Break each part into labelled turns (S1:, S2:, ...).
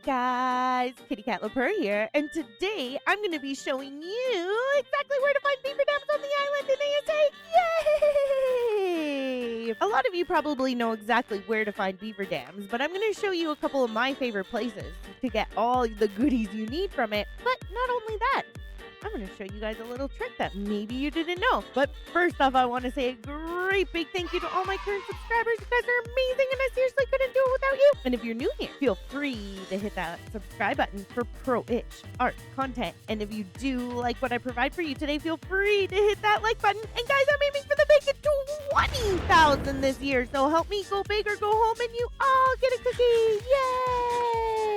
S1: guys, Kittykatlapurr here, and today I'm going to be showing you exactly where to find beaver dams on the island in ASA. Yay! A lot of you probably know exactly where to find beaver dams, but I'm going to show you a couple of my favorite places to get all the goodies you need from it. But not only that, I'm going to show you guys a little trick that maybe you didn't know. But first off, I want to say a great big thank you to all my current subscribers. You guys are amazing, and I seriously couldn't do it without you. And if you're new here, feel free to hit that subscribe button for pro-itch art content. And if you do like what I provide for you today, feel free to hit that like button. And guys, I'm aiming for the big 20,000 this year. So help me go big or go home, and you all get a cookie.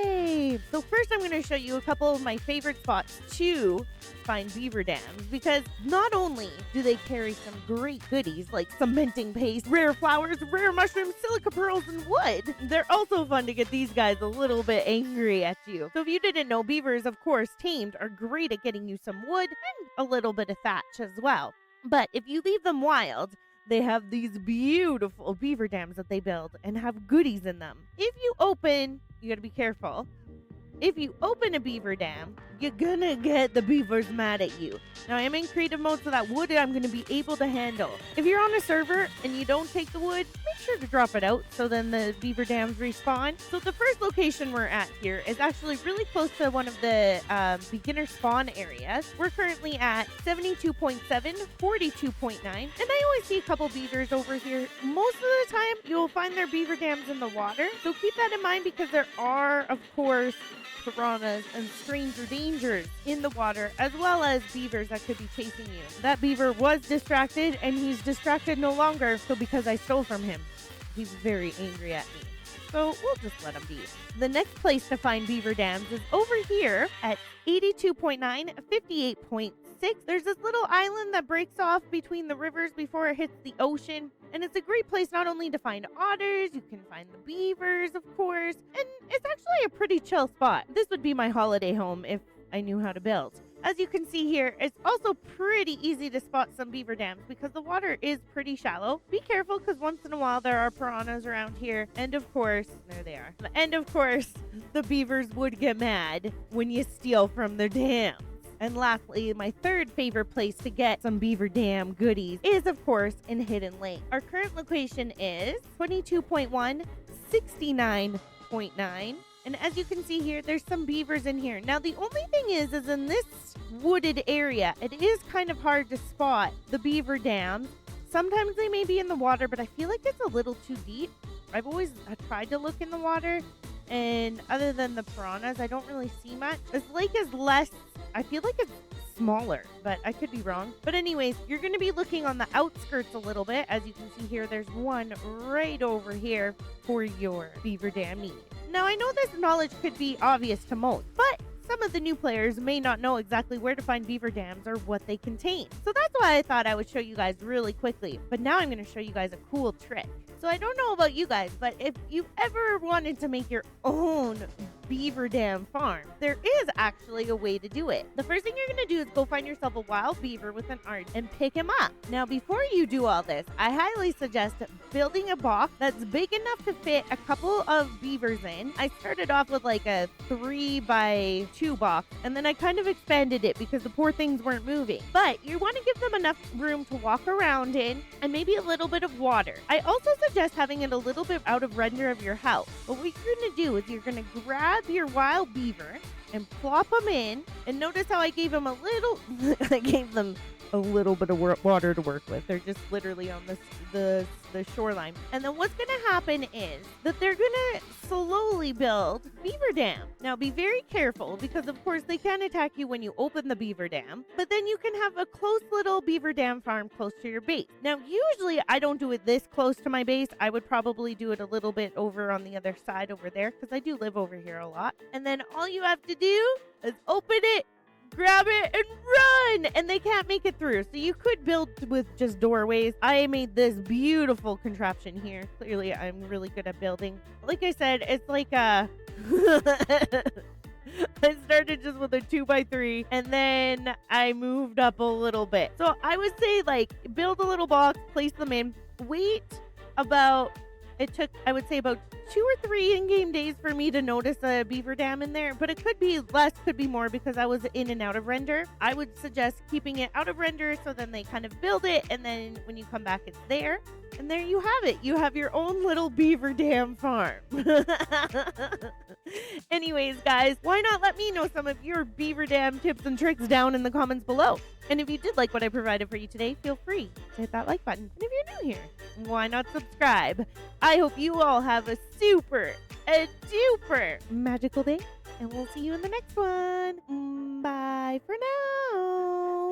S1: Yay! So first, I'm going to show you a couple of my favorite spots to find beaver dams, because not only do they carry some great goodies like cementing paste, rare flowers, rare mushrooms, silica pearls, and wood, they're also fun to get these guys a little bit angry at you. So if you didn't know, beavers, of course, tamed, are great at getting you some wood and a little bit of thatch as well. But if you leave them wild, they have these beautiful beaver dams that they build and have goodies in them. If you gotta be careful. If you open a beaver dam, you're gonna get the beavers mad at you. Now, I am in creative mode, so that wood I'm gonna be able to handle. If you're on a server and you don't take the wood, make sure to drop it out so then the beaver dams respawn. So the first location we're at here is actually really close to one of the beginner spawn areas. We're currently at 72.7, 42.9, and I always see a couple beavers over here. Most of the time, you'll find their beaver dams in the water, so keep that in mind, because there are, of course, piranhas and stranger dangers in the water, as well as beavers that could be chasing you. That beaver was distracted, and he's distracted no longer, so because I stole from him, he's very angry at me. So we'll just let him be. The next place to find beaver dams is over here at 82.9, 58.6. There's this little island that breaks off between the rivers before it hits the ocean. And it's a great place not only to find otters, you can find the beavers, of course, and it's actually a pretty chill spot. This would be my holiday home if I knew how to build. As you can see here, it's also pretty easy to spot some beaver dams because the water is pretty shallow. Be careful, because once in a while there are piranhas around here. And of course, there they are. And of course, the beavers would get mad when you steal from their dams. And lastly, my third favorite place to get some beaver dam goodies is, of course, in Hidden Lake. Our current location is 22.1, 69.9. And as you can see here, there's some beavers in here. Now, the only thing is in this wooded area, it is kind of hard to spot the beaver dams. Sometimes they may be in the water, but I feel like it's a little too deep. I've always tried to look in the water, and other than the piranhas, I don't really see much. This lake is less, I feel like it's smaller, but I could be wrong. But anyways, you're going to be looking on the outskirts a little bit. As you can see here, there's one right over here for your beaver dam need. Now, I know this knowledge could be obvious to most, but some of the new players may not know exactly where to find beaver dams or what they contain. So that's why I thought I would show you guys really quickly. But now I'm going to show you guys a cool trick. So I don't know about you guys, but if you've ever wanted to make your own beaver dam farm, there is actually a way to do it. The first thing you're going to do is go find yourself a wild beaver with an art and pick him up. Now, before you do all this, I highly suggest building a box that's big enough to fit a couple of beavers in. I started off with like a 3x2 box, and then I kind of expanded it because the poor things weren't moving. But you want to give them enough room to walk around in, and maybe a little bit of water. I also suggest having it a little bit out of render of your house. But what you're going to do is you're going to grab your wild beaver and plop them in, and notice how I gave them a little I gave them a little bit of water to work with. They're just literally on the shoreline. And then what's going to happen is that they're going to slowly build beaver dam. Now, be very careful, because of course they can attack you when you open the beaver dam, but then you can have a close little beaver dam farm close to your base. Now, usually I don't do it this close to my base. I would probably do it a little bit over on the other side over there, because I do live over here a lot. And then all you have to do is open it, grab it, and run, and they can't make it through. So you could build with just doorways. I made this beautiful contraption here. Clearly, I'm really good at building. Like I said, it's like a I started just with a 2x3, and then I moved up a little bit. So I would say, like, build a little box, place them in, wait about It took, I would say, about 2 or 3 in-game days for me to notice a beaver dam in there, but it could be less, could be more because I was in and out of render. I would suggest keeping it out of render so then they kind of build it, and then when you come back, it's there. And there you have it. You have your own little beaver dam farm. Anyways, guys, why not let me know some of your beaver dam tips and tricks down in the comments below? And if you did like what I provided for you today, feel free to hit that like button. And if you're new here, why not subscribe? I hope you all have a super, a duper magical day. And we'll see you in the next one. Bye for now.